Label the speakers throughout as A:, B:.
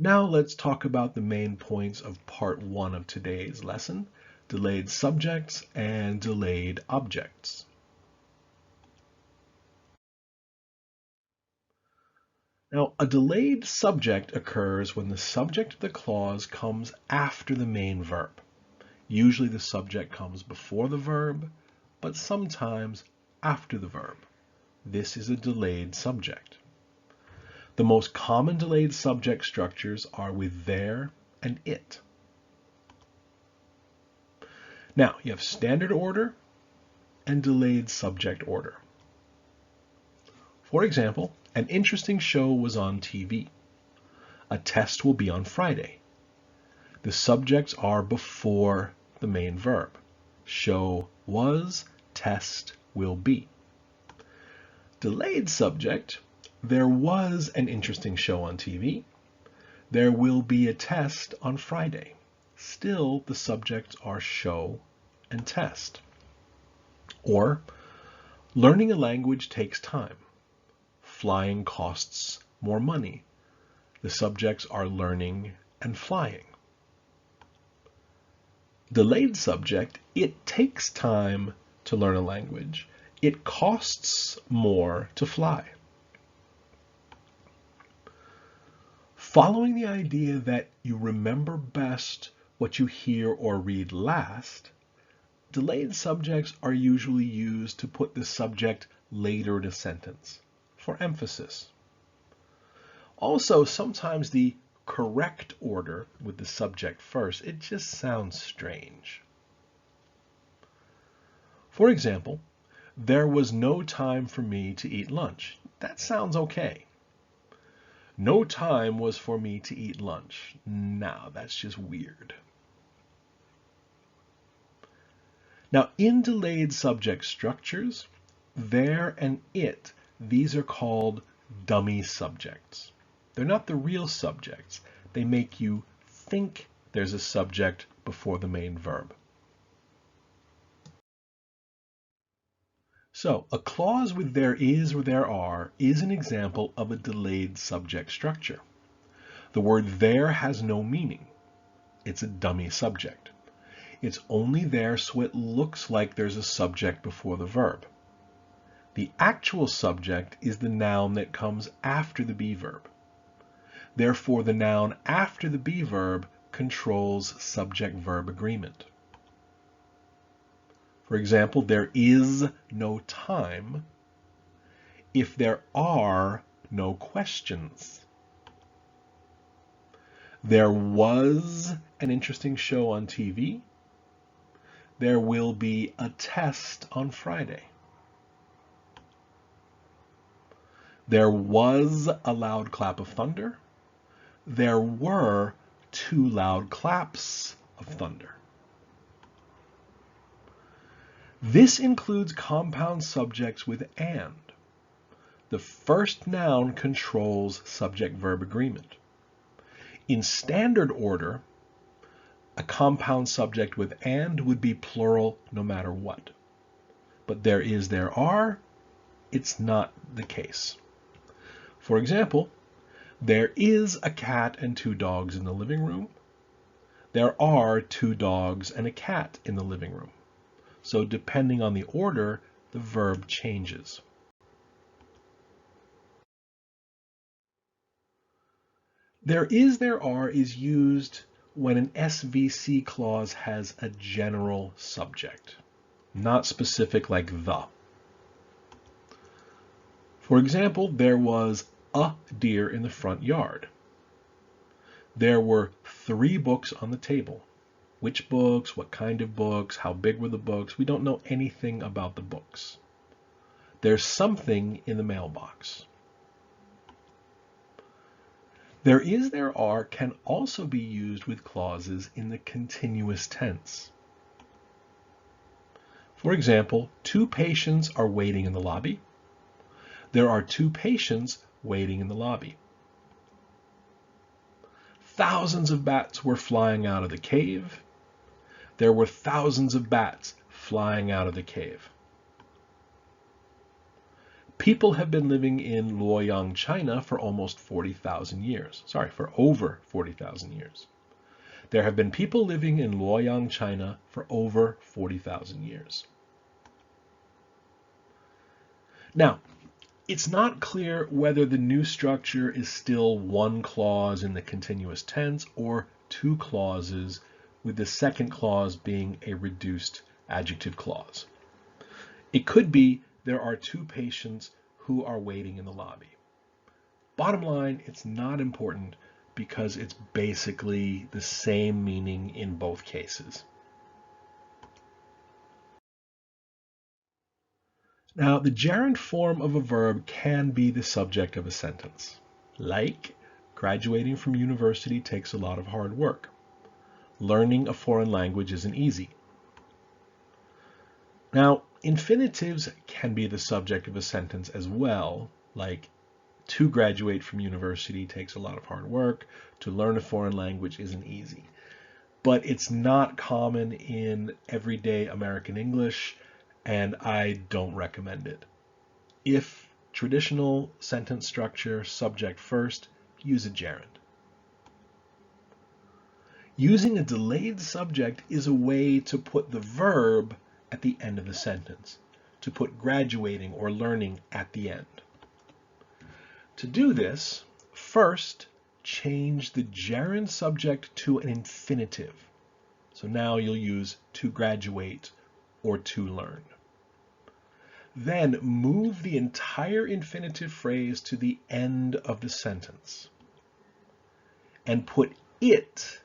A: Now let's talk about the main points of part 1 of today's lesson, delayed subjects and delayed objects. Now, a delayed subject occurs when the subject of the clause comes after the main verb. Usually the subject comes before the verb, but sometimes after the verb. This is a delayed subject. The most common delayed subject structures are with there and it. Now, you have standard order and delayed subject order. For example, an interesting show was on TV. A test will be on Friday. The subjects are before the main verb. Show was, test will be. Delayed subject, there was an interesting show on TV. There will be a test on Friday. Still, the subjects are show and test. Or, learning a language takes time. Flying costs more money. The subjects are learning and flying. Delayed subject, it takes time to learn a language. It costs more to fly. Following the idea that you remember best what you hear or read last, delayed subjects are usually used to put the subject later in a sentence for emphasis. Also, sometimes the correct order with the subject first, it just sounds strange. For example, there was no time for me to eat lunch. That sounds okay. No time was for me to eat lunch. Now, that's just weird. Now, in delayed subject structures, there and it, these are called dummy subjects. They're not the real subjects. They make you think there's a subject before the main verb. So, a clause with there is or there are is an example of a delayed subject structure. The word there has no meaning. It's a dummy subject. It's only there so it looks like there's a subject before the verb. The actual subject is the noun that comes after the be verb. Therefore, the noun after the be verb controls subject-verb agreement. For example, there is no time if there are no questions. There was an interesting show on TV. There will be a test on Friday. There was a loud clap of thunder. There were 2 loud claps of thunder. This includes compound subjects with and. The first noun controls subject-verb agreement. In standard order, a compound subject with and would be plural no matter what. But there is, there are, it's not the case. For example, there is a cat and 2 dogs in the living room. There are 2 dogs and a cat in the living room. So depending on the order, the verb changes. There is, there are is used when an SVC clause has a general subject, not specific like the. For example, there was a deer in the front yard. There were 3 books on the table. Which books, what kind of books, how big were the books? We don't know anything about the books. There's something in the mailbox. There is, there are can also be used with clauses in the continuous tense. For example, 2 patients are waiting in the lobby. There are 2 patients waiting in the lobby. Thousands of bats were flying out of the cave. There were thousands of bats flying out of the cave. People have been living in Luoyang, China for almost 40,000 years. Sorry, for over 40,000 years. There have been people living in Luoyang, China for over 40,000 years. Now, it's not clear whether the new structure is still one clause in the continuous tense or two clauses, with the second clause being a reduced adjective clause. It could be there are two patients who are waiting in the lobby. Bottom line, it's not important because it's basically the same meaning in both cases. Now, the gerund form of a verb can be the subject of a sentence, like graduating from university takes a lot of hard work. Learning a foreign language isn't easy. Now, infinitives can be the subject of a sentence as well, like to graduate from university takes a lot of hard work, to learn a foreign language isn't easy. But it's not common in everyday American English, and I don't recommend it. If traditional sentence structure, subject first, use a gerund. Using a delayed subject is a way to put the verb at the end of the sentence, to put graduating or learning at the end. To do this, first change the gerund subject to an infinitive. So now you'll use to graduate or to learn. Then move the entire infinitive phrase to the end of the sentence and put it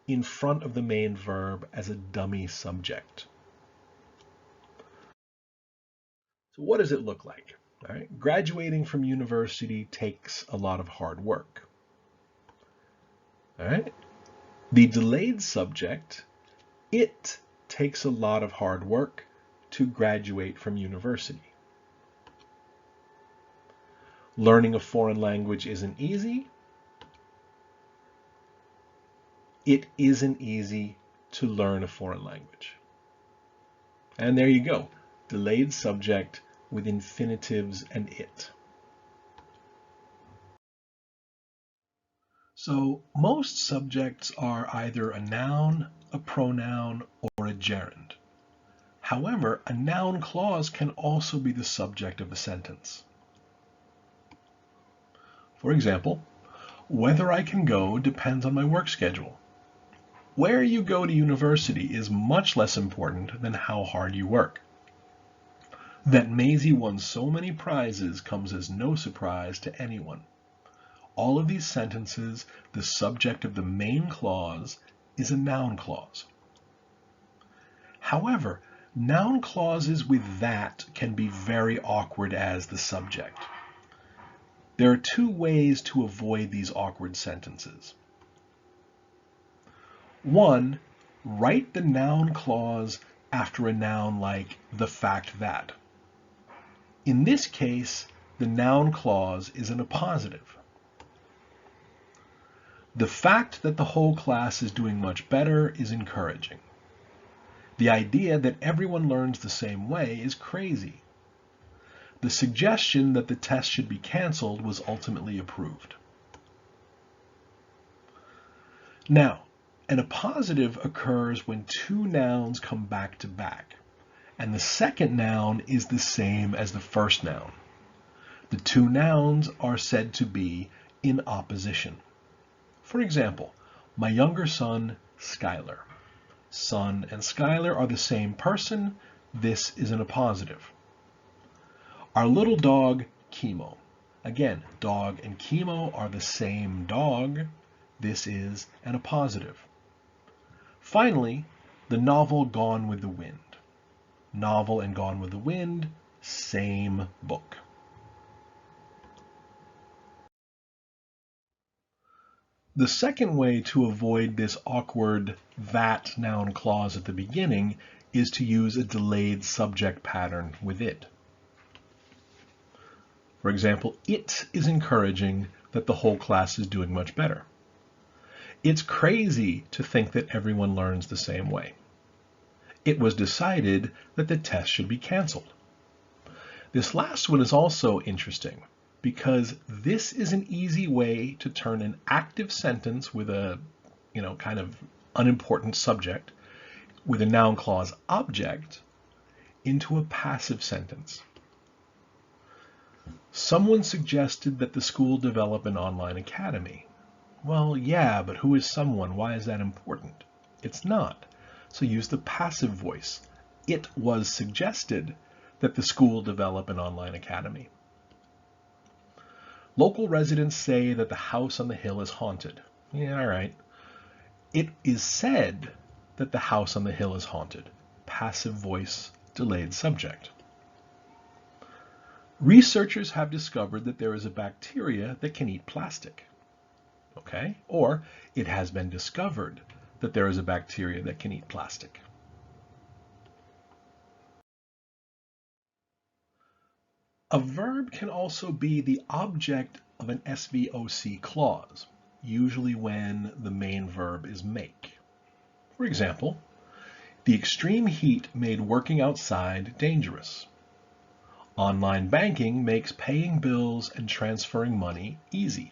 A: in front of the main verb as a dummy subject. So what does it look like? All right. Graduating from university takes a lot of hard work. All right. The delayed subject, it takes a lot of hard work to graduate from university. Learning a foreign language isn't easy. It isn't easy to learn a foreign language. And there you go. Delayed subject with infinitives and it. So most subjects are either a noun, a pronoun, or a gerund. However, a noun clause can also be the subject of a sentence. For example, whether I can go depends on my work schedule. Where you go to university is much less important than how hard you work. That Maisie won so many prizes comes as no surprise to anyone. All of these sentences, the subject of the main clause is a noun clause. However, noun clauses with that can be very awkward as the subject. There are two ways to avoid these awkward sentences. One, write the noun clause after a noun like the fact that. In this case, the noun clause is in a positive. The fact that the whole class is doing much better is encouraging. The idea that everyone learns the same way is crazy. The suggestion that the test should be canceled was ultimately approved. Now, an appositive occurs when two nouns come back to back, and the second noun is the same as the first noun. The two nouns are said to be in opposition. For example, my younger son, Skylar. Son and Skylar are the same person. This is an appositive. Our little dog, Chemo. Again, dog and Chemo are the same dog. This is an appositive. Finally, the novel Gone with the Wind. Novel and Gone with the Wind, same book. The second way to avoid this awkward that noun clause at the beginning is to use a delayed subject pattern with it. For example, it is encouraging that the whole class is doing much better. It's crazy to think that everyone learns the same way. It was decided that the test should be canceled. This last one is also interesting because this is an easy way to turn an active sentence with a, kind of unimportant subject with a noun clause object into a passive sentence. Someone suggested that the school develop an online academy. Well, yeah, but who is someone? Why is that important? It's not. So use the passive voice. It was suggested that the school develop an online academy. Local residents say that the house on the hill is haunted. Yeah, all right. It is said that the house on the hill is haunted. Passive voice, delayed subject. Researchers have discovered that there is a bacteria that can eat plastic. Okay? Or it has been discovered that there is a bacteria that can eat plastic. A verb can also be the object of an SVOC clause, usually when the main verb is make. For example, the extreme heat made working outside dangerous. Online banking makes paying bills and transferring money easy.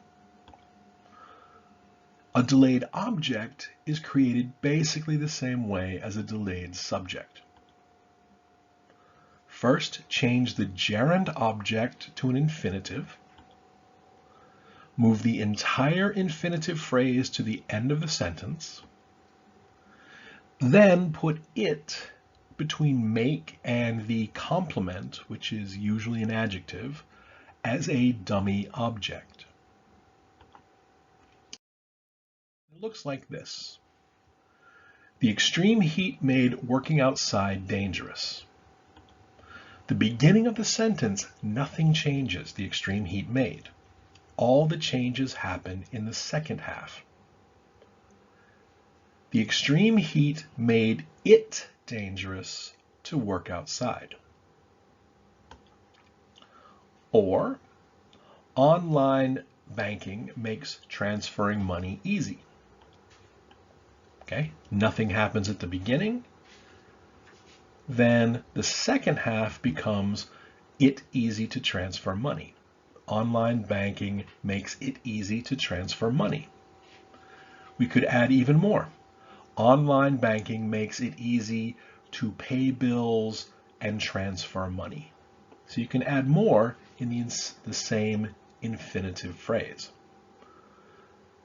A: A delayed object is created basically the same way as a delayed subject. First, change the gerund object to an infinitive. Move the entire infinitive phrase to the end of the sentence. Then put it between make and the complement, which is usually an adjective, as a dummy object. It looks like this. The extreme heat made working outside dangerous. The beginning of the sentence, nothing changes, the extreme heat made. All the changes happen in the second half. The extreme heat made it dangerous to work outside. Or, online banking makes transferring money easy. Okay, nothing happens at the beginning. Then the second half becomes it easy to transfer money. Online banking makes it easy to transfer money. We could add even more. Online banking makes it easy to pay bills and transfer money. So you can add more in the same infinitive phrase.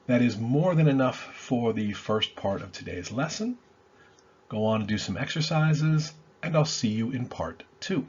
A: That is more than enough for the first part of today's lesson. Go on and do some exercises, and I'll see you in part 2.